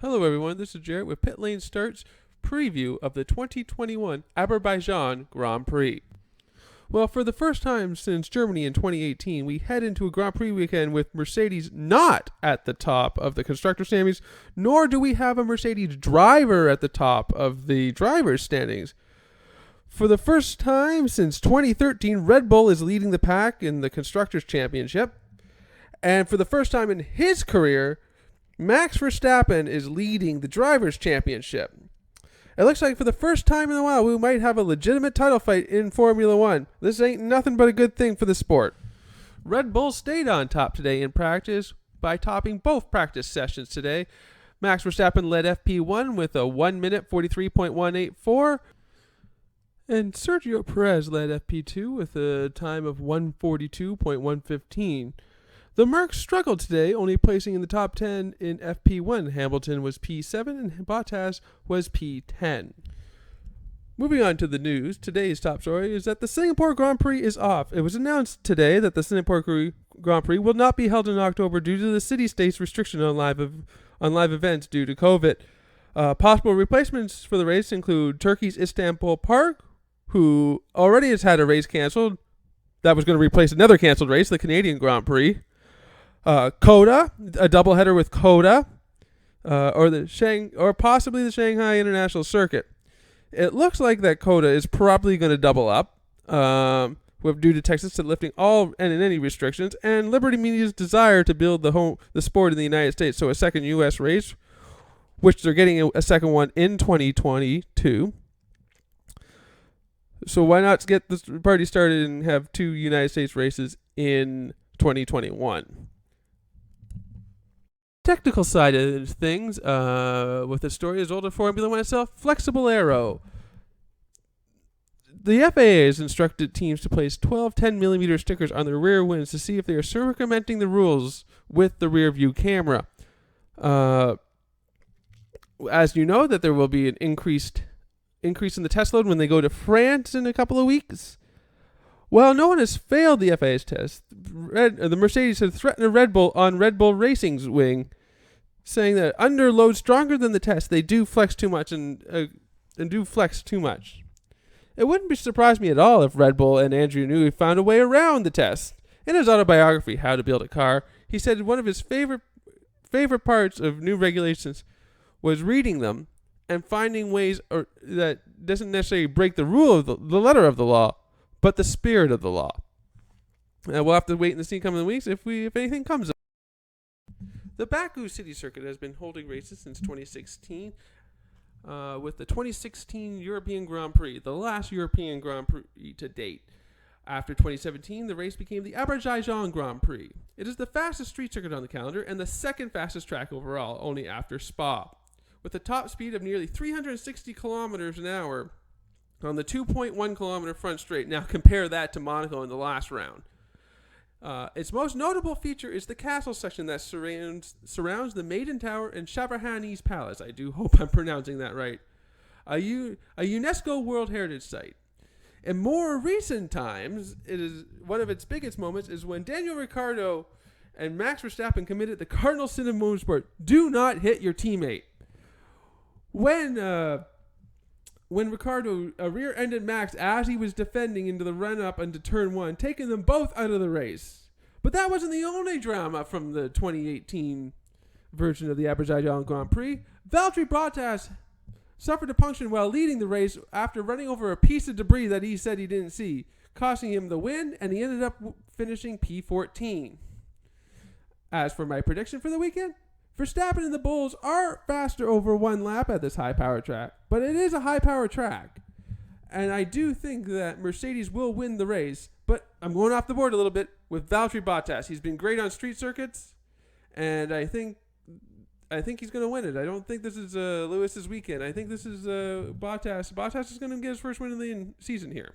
Hello, everyone. This is Jarrett with Pit Lane Start's preview of the 2021 Azerbaijan Grand Prix. Well, for the first time since Germany in 2018, we head into a Grand Prix weekend with Mercedes not at the top of the constructor standings, nor do we have a Mercedes driver at the top of the drivers' standings. For the first time since 2013, Red Bull is leading the pack in the Constructors' Championship. And for the first time in his career, Max Verstappen is leading the Drivers' Championship. It looks like for the first time in a while, we might have a legitimate title fight in Formula One. This ain't nothing but a good thing for the sport. Red Bull stayed on top today in practice by topping both practice sessions today. Max Verstappen led FP1 with a 1 minute 43.184. And Sergio Perez led FP2 with a time of 142.115. The Mercs struggled today, only placing in the top 10 in FP1. Hamilton was P7 and Bottas was P10. Moving on to the news, today's top story is that the Singapore Grand Prix is off. It was announced today that the Singapore Grand Prix will not be held in October due to the city-state's restriction on live events due to COVID. Possible replacements for the race include Turkey's Istanbul Park, who already has had a race canceled. That was going to replace another canceled race, the Canadian Grand Prix. COTA, a doubleheader with COTA, or possibly the Shanghai International Circuit. It looks like that COTA is probably going to double up, due to Texas lifting all and any restrictions, and Liberty Media's desire to build the sport in the United States. So a second U.S. race, which they're getting a second one in 2022. So why not get this party started and have two United States races in 2021? Technical side of things, with the story as old as Formula One itself, flexible aero. The FAA has instructed teams to place 12 10mm stickers on their rear wings to see if they are circumventing the rules with the rear view camera. As you know, that there will be an increase in the test load when they go to France in a couple of weeks. Well, no one has failed the FAA's test. The Mercedes has threatened a Red Bull on Red Bull Racing's wing, saying that under load stronger than the test, they do flex too much and do flex too much. It wouldn't surprise me at all if Red Bull and Andrew Newey found a way around the test. In his autobiography, How to Build a Car, he said one of his favorite parts of new regulations was reading them and finding ways that doesn't necessarily break the rule of the letter of the law, but the spirit of the law. We'll have to wait and see in coming weeks if anything comes up. The Baku City Circuit has been holding races since 2016, with the 2016 European Grand Prix, the last European Grand Prix to date. After 2017, the race became the Azerbaijan Grand Prix. It is the fastest street circuit on the calendar and the second fastest track overall, only after Spa. With a top speed of nearly 360 kilometers an hour on the 2.1 kilometer front straight. Now compare that to Monaco in the last round. Its most notable feature is the castle section that surrounds the Maiden Tower and Shahrabani's Palace. I do hope I'm pronouncing that right. A UNESCO World Heritage Site. In more recent times, it is one of its biggest moments is when Daniel Ricciardo and Max Verstappen committed the cardinal sin of motorsport: do not hit your teammate. When Ricciardo rear-ended Max as he was defending into the run-up into Turn 1, taking them both out of the race. But that wasn't the only drama from the 2018 version of the Azerbaijan Grand Prix. Valtteri Bottas suffered a puncture while leading the race after running over a piece of debris that he said he didn't see, costing him the win, and he ended up finishing P14. As for my prediction for the weekend, Verstappen and the Bulls are faster over one lap at this high-power track, but it is a high-power track. And I do think that Mercedes will win the race, but I'm going off the board a little bit with Valtteri Bottas. He's been great on street circuits, and I think he's going to win it. I don't think this is Lewis's weekend. I think this is Bottas. Bottas is going to get his first win of the season here.